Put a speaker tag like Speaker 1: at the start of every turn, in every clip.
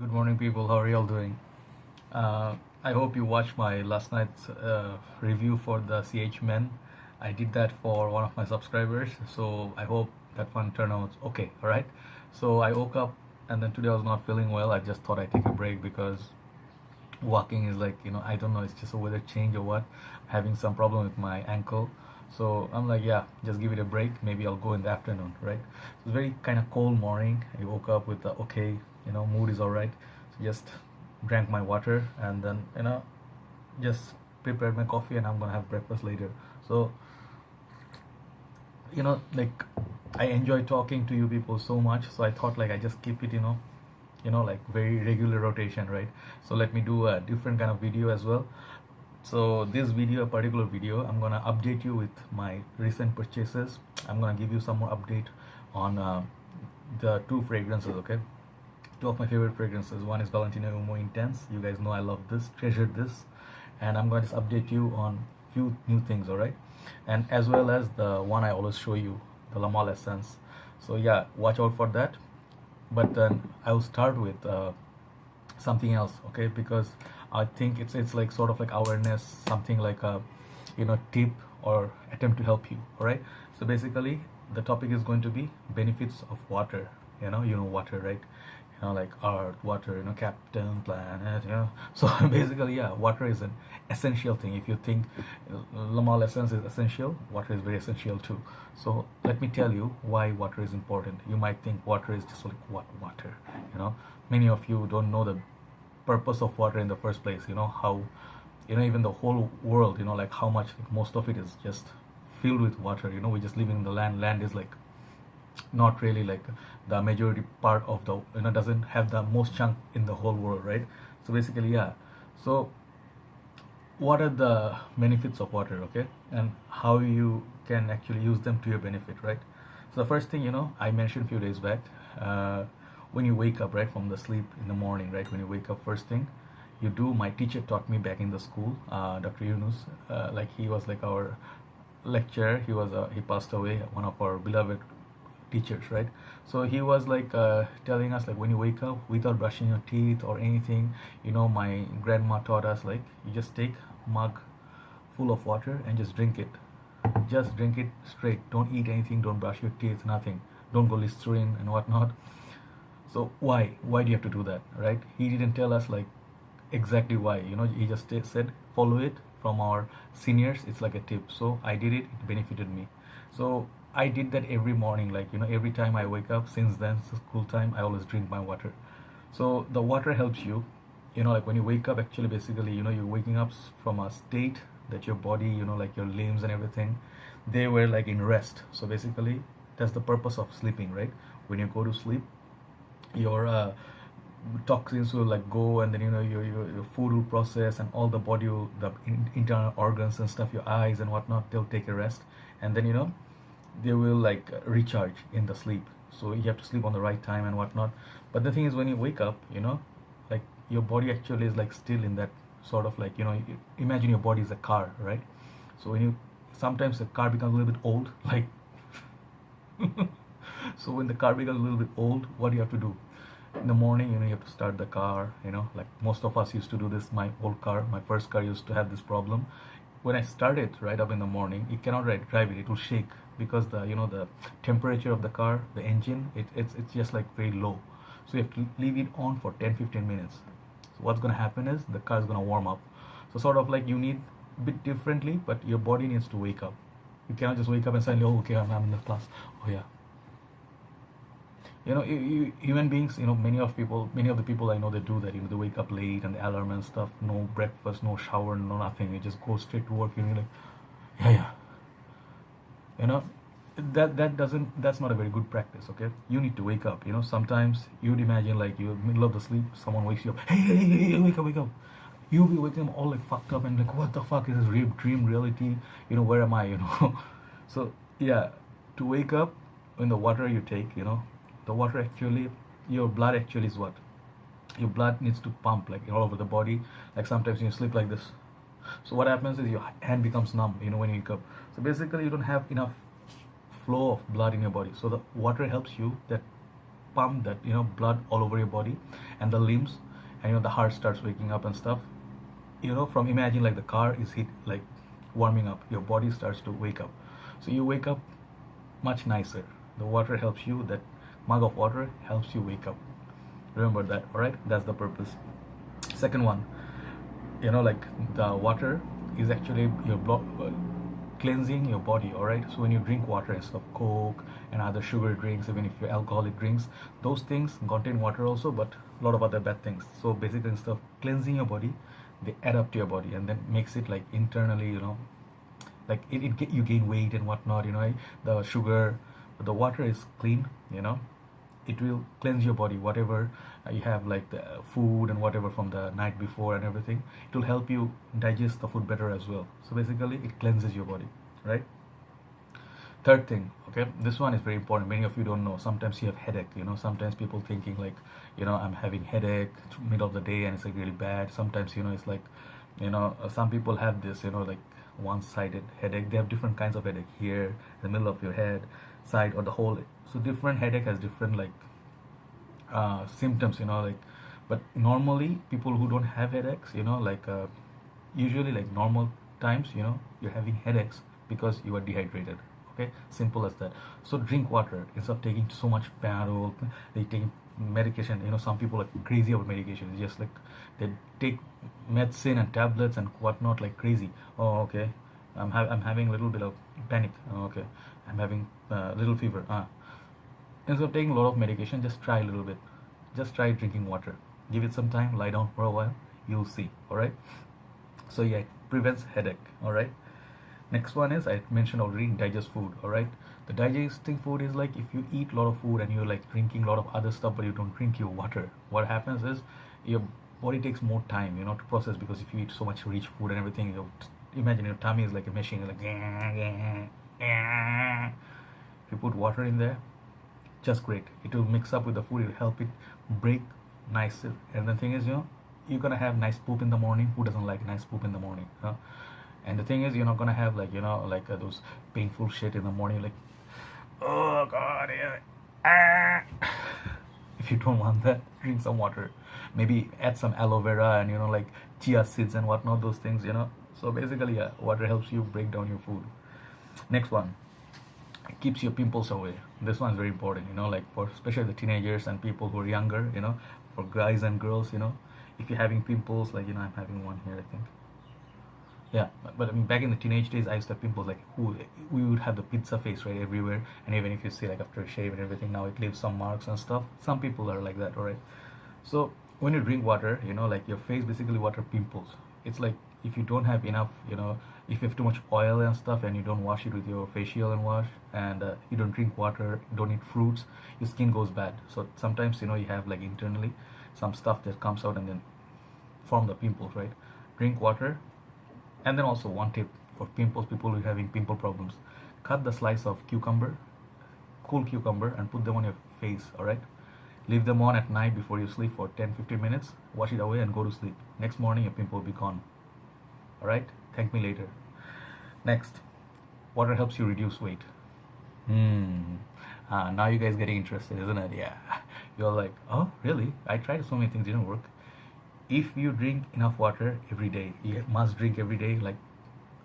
Speaker 1: Good morning, people. How are y'all doing? I hope you watched my last night's review for the CH Men. I did that for one of my subscribers, so I hope that one turned out okay. All right. So I woke up, and then today I was not feeling well. I just thought I'd take a break because walking is like, I don't know, it's just a weather change or what. Having some problem with my ankle, so I'm like, yeah, just give it a break. Maybe I'll go in the afternoon, right? It's very kind of cold morning. I woke up with the okay, mood is all right. So just drank my water, and then just prepared my coffee, and I'm gonna have breakfast later. So like, I enjoy talking to you people so much, so I thought like I just keep it, like very regular rotation, right? So let me do a different kind of video as well. So this video, a particular video, I'm gonna update you with my recent purchases. I'm gonna give you some more update on the two fragrances, okay? Two of my favorite fragrances. One is Valentino Uomo Intense. You guys know I love this, treasured this, and I'm going to just update you on few new things, all right? And as well as the one I always show you, the Lamal Essence. So yeah, watch out for that. But then I'll start with something else, okay? Because I think it's like sort of like awareness, something like a tip or attempt to help you, all right? So basically, the topic is going to be benefits of water. Water, right? Like Earth, water, Captain Planet, So basically, yeah, water is an essential thing. If you think Lamal essence is essential, water is very essential too. So let me tell you why water is important. You might think water is just like what water, Many of you don't know the purpose of water in the first place. How, even the whole world, like how much, like, most of it is just filled with water. We just living in the land is like not really like the majority part of the, doesn't have the most chunk in the whole world, right? So basically, yeah. So what are the benefits of water, okay, and how you can actually use them to your benefit, right? So the first thing, I mentioned a few days back, when you wake up, right, from the sleep in the morning, right, when you wake up, first thing you do, my teacher taught me back in the school, Dr. Yunus, like he was like our lecturer. He passed away, one of our beloved teachers, right? So he was like telling us like, when you wake up, without brushing your teeth or anything, my grandma taught us like, you just take mug full of water and just drink it. Just drink it straight. Don't eat anything, don't brush your teeth, nothing. Don't go Listerine and whatnot. So why do you have to do that, right? He didn't tell us like exactly why, he just said follow it from our seniors. It's like a tip. So I did it, it benefited me. So I did that every morning, like, every time I wake up. Since then, school time, I always drink my water. So the water helps you, like when you wake up, actually, basically, you're waking up from a state that your body, like your limbs and everything, they were like in rest. So basically, that's the purpose of sleeping, right? When you go to sleep, your toxins will like go, and then your food will process, and all the body will, the internal organs and stuff, your eyes and whatnot, they'll take a rest, and then they will like recharge in the sleep. So you have to sleep on the right time and whatnot. But the thing is, when you wake up, like your body actually is like still in that sort of like, imagine your body is a car, right? So when you, sometimes the car becomes a little bit old, like so when the car becomes a little bit old, what do you have to do? In the morning, you have to start the car, like most of us used to do this. My old car, my first car, used to have this problem. When I started right up in the morning, you cannot drive it, it will shake, because the the temperature of the car, the engine, it's just like very low. So you have to leave it on for 10-15 minutes. So what's going to happen is the car is going to warm up. So sort of like you need a bit differently, but your body needs to wake up. You cannot just wake up and say, oh, okay, I'm in the class, oh yeah. Human beings, many of the people I know, they do that. They wake up late, and the alarm and stuff, no breakfast, no shower, no nothing. You just go straight to work. You're like, yeah. That's not a very good practice, okay? You need to wake up. Sometimes you'd imagine like you're in the middle of the sleep, someone wakes you up, hey, wake up. You'll be waking them all like fucked up and like, what the fuck is this dream reality? Where am I? So yeah, to wake up, in the water you take, the water actually, your blood actually is what? Your blood needs to pump like all over the body. Like sometimes you sleep like this. So what happens is your hand becomes numb, when you wake up. So basically you don't have enough flow of blood in your body. So the water helps you that pump that blood all over your body and the limbs, and the heart starts waking up and stuff. From imagine like the car is hit like warming up, your body starts to wake up. So you wake up much nicer. The water helps you. That mug of water helps you wake up. Remember that, all right? That's the purpose. Second one, like the water is actually your cleansing your body, all right? So when you drink water instead of Coke and other sugar drinks, even if you're alcoholic drinks, those things contain water also, but a lot of other bad things. So basically instead of cleansing your body, they add up to your body and then makes it like internally, like you gain weight and whatnot, the sugar. But the water is clean, it will cleanse your body, whatever you have, like the food and whatever from the night before and everything. It will help you digest the food better as well. So basically it cleanses your body, right? Third thing, okay, this one is very important. Many of you don't know. Sometimes you have headache, sometimes people thinking like, I'm having headache middle of the day and it's like really bad. Sometimes it's like, some people have this, like one-sided headache. They have different kinds of headache, here in the middle of your head, side, or the whole. So different headache has different like symptoms, like. But normally people who don't have headaches, like usually like normal times, you're having headaches because you are dehydrated. Okay, simple as that. So drink water instead of taking so much Panadol. They take medication. Some people are crazy about medication. It's just like they take medicine and tablets and whatnot like crazy. Oh, okay, I'm having a little bit of panic. Oh, okay, I'm having a little fever. Instead of taking a lot of medication, just try a little bit. Just try drinking water. Give it some time. Lie down for a while. You'll see. All right. So yeah, it prevents headache. All right. Next one is, I mentioned already, digest food. All right. The digesting food is like if you eat a lot of food and you're like drinking a lot of other stuff, but you don't drink your water. What happens is your body takes more time, to process, because if you eat so much rich food and everything, imagine your tummy is like a machine, like. If you put water in there, just great. It will mix up with the food. It will help it break nicer. And the thing is, you're gonna have nice poop in the morning. Who doesn't like nice poop in the morning? And the thing is, you're not gonna have like those painful shit in the morning, like, oh god, yeah. If you don't want that, drink some water. Maybe add some aloe vera and like chia seeds and whatnot, those things. So basically, yeah, water helps you break down your food. Next one, it keeps your pimples away. This one is very important, like for especially the teenagers and people who are younger, for guys and girls, if you're having pimples, like I'm having one here, I think. Yeah, but I mean, back in the teenage days, I used to have pimples. Like, we would have the pizza face, right, everywhere. And even if you see, like, after a shave and everything, now it leaves some marks and stuff. Some people are like that, all right? So when you drink water, like your face, basically what are pimples? It's like if you don't have enough, if you have too much oil and stuff and you don't wash it with your facial and wash, and you don't drink water, don't eat fruits, your skin goes bad. So sometimes, you have like internally some stuff that comes out and then form the pimples, right? Drink water. And then also one tip for pimples, people who are having pimple problems, cut the slice of cucumber, cool cucumber, and put them on your face, all right? Leave them on at night before you sleep for 10-15 minutes, wash it away and go to sleep. Next morning your pimple will be gone, all right? Thank me later. Next, water helps you reduce weight. Now you guys getting interested, isn't it? Yeah. You're like, oh, really? I tried so many things, didn't work. If you drink enough water every day, you must drink every day. Like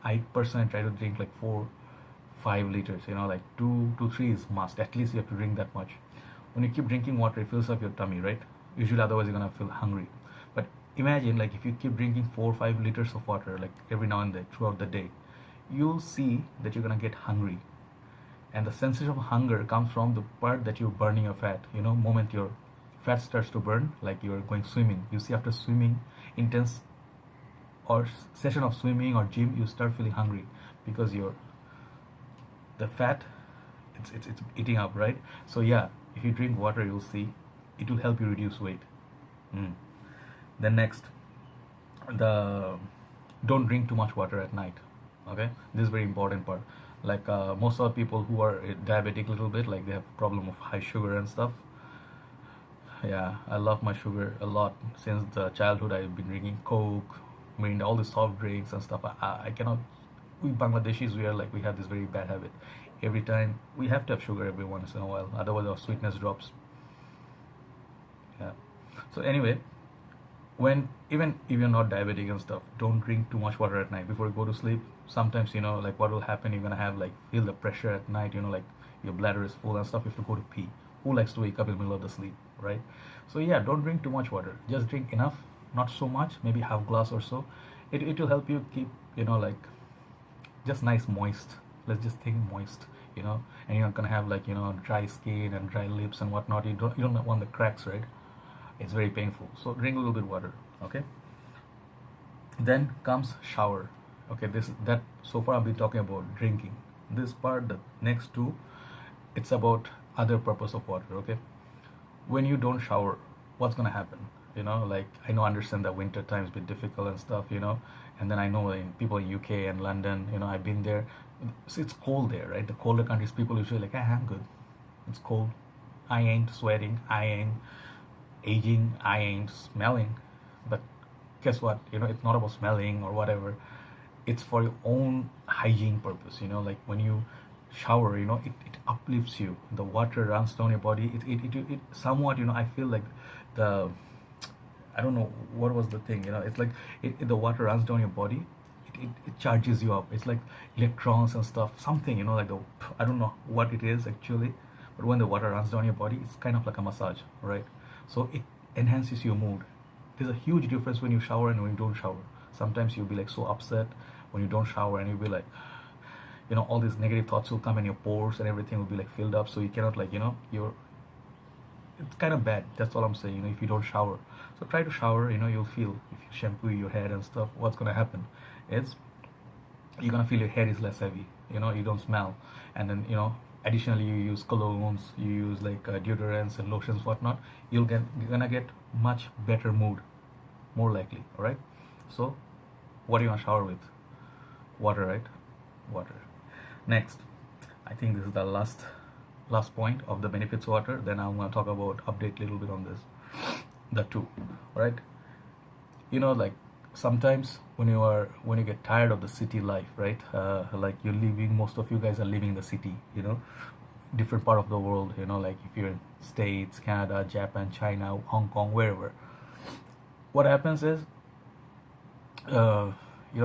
Speaker 1: I personally try to drink like 4-5 liters, like 2 to 3 is must. At least you have to drink that much. When you keep drinking water, it fills up your tummy, right? Usually otherwise you're gonna feel hungry. But imagine like if you keep drinking 4-5 liters of water like every now and then throughout the day, you'll see that you're gonna get hungry. And the sensation of hunger comes from the part that you're burning your fat. Moment your fat starts to burn, like you're going swimming. You see, after swimming, intense or session of swimming or gym, you start feeling hungry because the fat, it's eating up, right? So yeah, if you drink water, you'll see it will help you reduce weight. Then next, don't drink too much water at night. Okay, this is very important part. Like most of the people who are diabetic a little bit, like they have problem of high sugar and stuff. Yeah, I love my sugar a lot. Since the childhood, I've been drinking Coke, Mirinda, all the soft drinks and stuff. I cannot. We Bangladeshis, we have this very bad habit. Every time we have to have sugar every once in a while, otherwise our sweetness drops. Yeah. So anyway, when even if you're not diabetic and stuff, don't drink too much water at night before you go to sleep. Sometimes, like what will happen, you're gonna have like feel the pressure at night, like your bladder is full and stuff, you have to go to pee. Who likes to wake up in the middle of the sleep, right? So yeah, don't drink too much water, just drink enough, not so much, maybe half glass or so. It will help you keep, like just nice moist. Let's just think moist, and you're not gonna have like, dry skin and dry lips and whatnot. You don't want the cracks, right? It's very painful. So drink a little bit water, okay? Then comes shower. Okay, this that so far I've been talking about drinking. This part, the next two, it's about other purpose of water, okay? When you don't shower, what's gonna happen? Like I know, understand that winter times be difficult and stuff, and then I know in people in UK and London, I've been there. It's cold there, right? The colder countries, people usually like, I'm good. It's cold. I ain't sweating. I ain't aging. I ain't smelling. But guess what? It's not about smelling or whatever. It's for your own hygiene purpose. Like when you shower, it uplifts you. The water runs down your body. It somewhat, I feel like the, I don't know what was the thing, it's like the water runs down your body. It charges you up. It's like electrons and stuff, something, like I don't know what it is actually, but when the water runs down your body, it's kind of like a massage, right? So it enhances your mood. There's a huge difference when you shower and when you don't shower. Sometimes you'll be like so upset when you don't shower, and you'll be like, all these negative thoughts will come in your pores and everything will be like filled up, so you cannot like, it's kind of bad. That's all I'm saying, if you don't shower. So try to shower, you'll feel, if you shampoo your head and stuff, what's gonna happen is you're gonna feel your hair is less heavy, you don't smell. And then, additionally, you use colognes, you use like deodorants and lotions, whatnot. You're gonna get much better mood, more likely. All right. So what do you want to shower with? Water, right? Water. Next, I think this is the last point of the benefits of water. Then I'm going to talk about, update a little bit on this, the two. All right. Like sometimes when you get tired of the city life, right? Like you're living, most of you guys are living in the city, different part of the world, like if you're in States, Canada, Japan, China, Hong Kong, wherever. What happens is,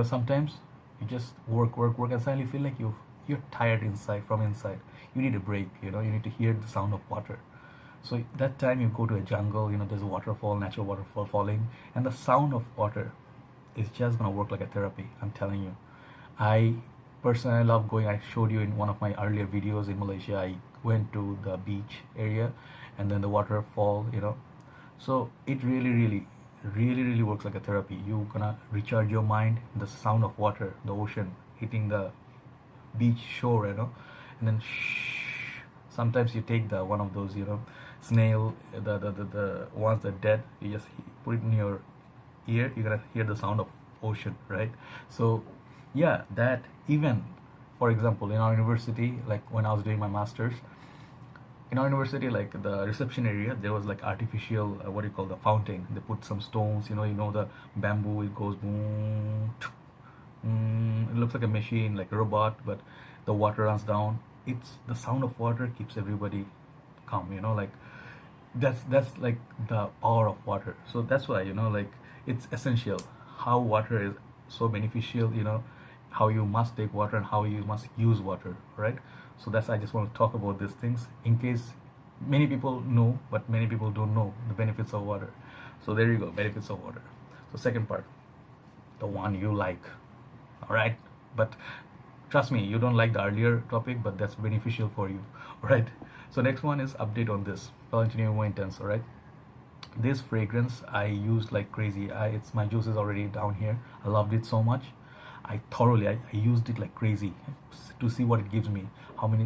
Speaker 1: sometimes you just work, and suddenly feel like you're tired from inside. You need a break, you need to hear the sound of water. So that time you go to a jungle, there's a waterfall, natural waterfall falling, and the sound of water is just gonna work like a therapy. I'm telling you. I personally love going. I showed you in one of my earlier videos in Malaysia. I went to the beach area, and then the waterfall. So it really works like a therapy. You're gonna recharge your mind. The sound of water, the ocean hitting the beach shore, and then sometimes you take the one of those, snail, the ones that dead. You just put it in your ear. You're gonna hear the sound of ocean, right? So yeah, that even, for example, in our university, like when I was doing my masters, in our university, like the reception area, there was like artificial, what do you call, the fountain. They put some stones, the bamboo, it goes boom, it looks like a machine, like a robot, but the water runs down. It's the sound of water keeps everybody calm, like that's like the power of water. So that's why, like it's essential how water is so beneficial, how you must take water and how you must use water, right? So that's, I just want to talk about these things in case many people know, but many people don't know the benefits of water. So there you go, benefits of water. So second part, the one you like, all right? But trust me, you don't like the earlier topic, but that's beneficial for you, all right? So next one is update on this Valentino more intense, all right? This fragrance I used like crazy. It's my juice is already down here. I loved it so much. I used it like crazy to see what it gives me.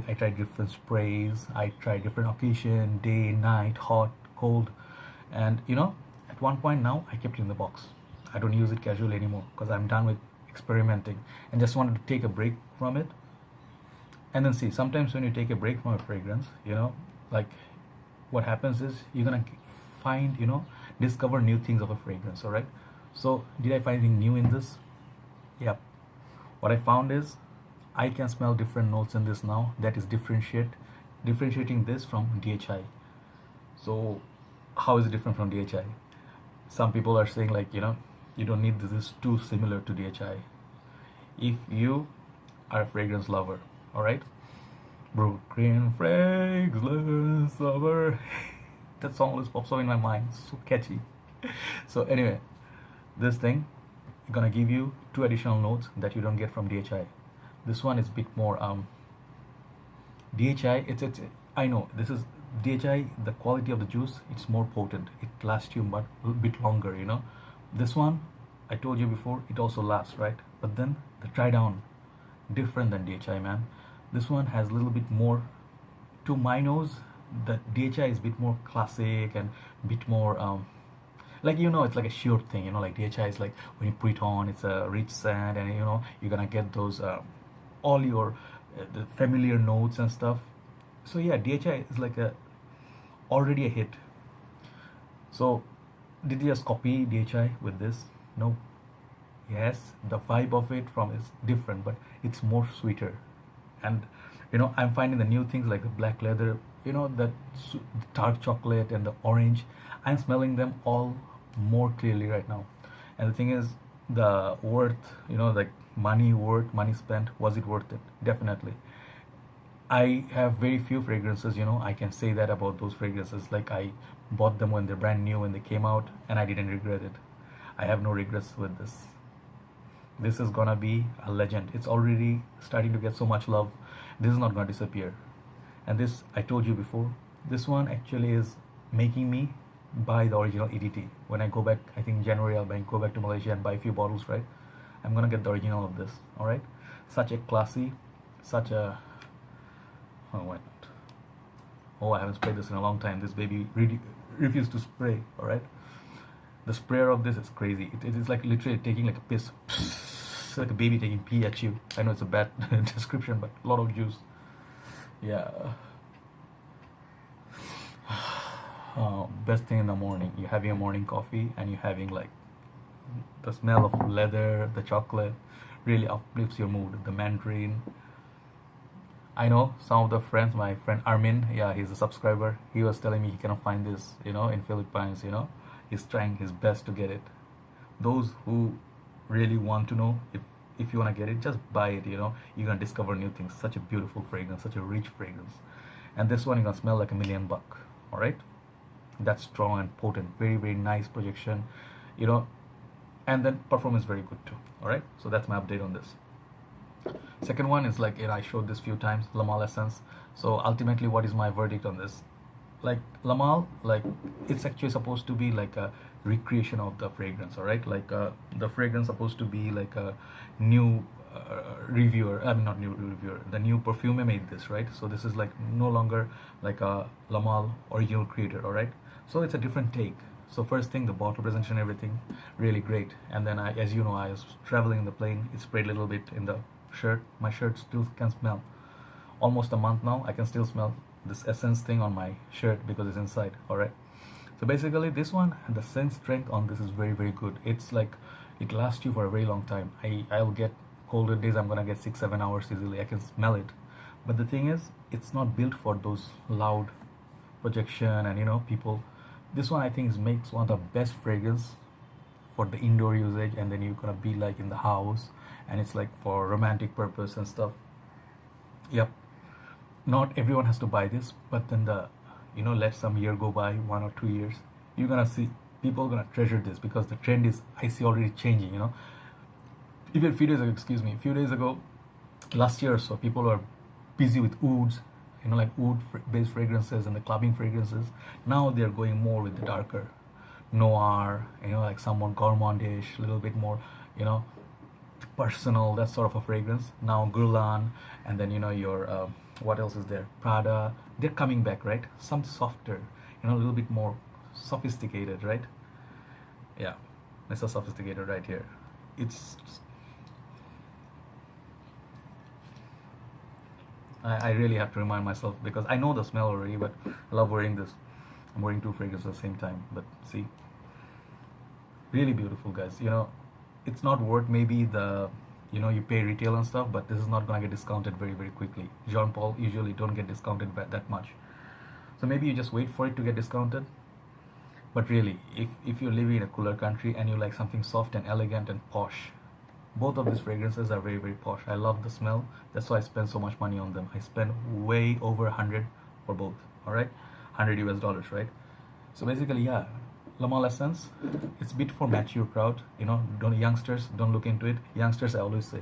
Speaker 1: I tried different sprays. I tried different occasion, day, night, hot, cold, and at one point now I kept it in the box. I don't use it casually anymore because I'm done with experimenting and just wanted to take a break from it. And then see, sometimes when you take a break from a fragrance, like what happens is you're gonna find, discover new things of a fragrance. All right. So did I find anything new in this? Yep. What I found is I can smell different notes in this now. That is differentiating this from DHI. So how is it different from DHI? Some people are saying like, you don't need this is too similar to DHI. If you are a fragrance lover, all right, Brooklyn fragrance lover, that song always pops up in my mind, so catchy. So anyway, this thing gonna give you two additional notes that you don't get from DHI. This one is a bit more DHI. It's I know this is DHI. The quality of the juice, it's more potent. It lasts you but a bit longer. This one, I told you before, it also lasts, right? But then the dry down, different than DHI, man. This one has a little bit more. To my nose, the DHI is a bit more classic and a bit more like it's like a sure thing, like DHI is like when you put it on, it's a rich scent, and you're gonna get those all your the familiar notes and stuff. So yeah, DHI is like already a hit. So did you just copy DHI with this? No. Yes, the vibe of it from is different, but it's more sweeter. And I'm finding the new things like the black leather, the dark chocolate and the orange. I'm smelling them all more clearly right now. And the thing is, the worth, like money spent, was it worth it? Definitely. I have very few fragrances, I can say that about those fragrances. Like I bought them when they're brand new, when they came out, and I didn't regret it. I have no regrets with this. This is gonna be a legend. It's already starting to get so much love. This is not gonna disappear. And this, I told you before, this one actually is making me buy the original EDT. When I go back, I think January, I'll go back to Malaysia and buy a few bottles, right? I'm gonna get the original of this, alright? Such a classy, such a... Oh, why not? Oh, I haven't sprayed this in a long time. This baby really refused to spray, alright? The sprayer of this is crazy. It is like literally taking like a piss. It's like a baby taking pee at you. I know it's a bad description, but a lot of juice. Yeah. Best thing in the morning. You're having a morning coffee and you're having like the smell of leather, the chocolate, really uplifts your mood. The mandarin. I know some of the friends, my friend Armin, yeah, he's a subscriber. He was telling me he cannot find this, in Philippines, He's trying his best to get it. Those who really want to know if you want to get it, just buy it, You're going to discover new things. Such a beautiful fragrance, such a rich fragrance. And this one, you're going to smell like $1,000,000, all right? That's strong and potent. Very, very nice projection, And then performance very good too, all right? So that's my update on this. Second one is like, I showed this few times, Lamal Essence. So ultimately, what is my verdict on this? Like Lamal, like it's actually supposed to be like a recreation of the fragrance, all right? Like the fragrance supposed to be like a new reviewer. I mean, not new reviewer. The new perfumer made this, right? So this is like no longer like a Lamal original creator, all right? So it's a different take. So first thing, the bottle presentation, everything really great. And then as you know, I was traveling in the plane. It sprayed a little bit in the shirt. My shirt still can smell. Almost a month now, I can still smell this essence thing on my shirt because it's inside, all right? So basically this one, the scent strength on this is very, very good. It's like it lasts you for a very long time. I'll get colder days, I'm gonna get 6-7 hours easily. I can smell it. But the thing is, it's not built for those loud projection and people. This one I think makes one of the best fragrance for the indoor usage, and then you're gonna be like in the house and it's like for romantic purpose and stuff. Yep. Not everyone has to buy this, but then let some year go by, 1 or 2 years, you're gonna see people are gonna treasure this because the trend is, I see, already changing. Even a few days ago, last year or so, people were busy with ouds, like oud-based fragrances and the clubbing fragrances. Now they're going more with the darker noir, like somewhat gourmandish, a little bit more, personal, that sort of a fragrance. Now Guerlain, and then your what else is there? Prada. They're coming back, right? Some softer, a little bit more sophisticated, right? Yeah, it's so sophisticated right here. It's I really have to remind myself because I know the smell already, but I love wearing this. I'm wearing two fragrances at the same time, but see, really beautiful, guys. It's not worth maybe the you pay retail and stuff, but this is not gonna get discounted very, very quickly. Jean Paul usually don't get discounted that much, so maybe you just wait for it to get discounted. But really, if you're living in a cooler country and you like something soft and elegant and posh, both of these fragrances are very posh. I love the smell. That's why I spend so much money on them. I spend way over 100 for both. All right, 100 US dollars, right? So basically, yeah, La Male Essence, it's a bit for mature crowd. Don't youngsters, don't look into it. Youngsters, I always say,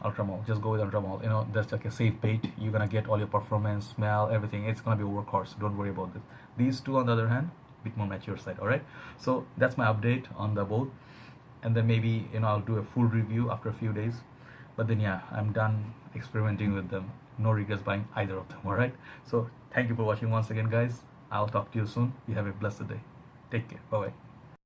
Speaker 1: Ultramall, just go with Ultramall. That's like a safe bait. You're gonna get all your performance, smell, everything. It's gonna be workhorse. Don't worry about this. These two, on the other hand, bit more mature side. All right. So that's my update on the both, and then maybe I'll do a full review after a few days. But then yeah, I'm done experimenting with them. No regrets buying either of them. All right. So thank you for watching once again, guys. I'll talk to you soon. You have a blessed day. Take care. Bye bye.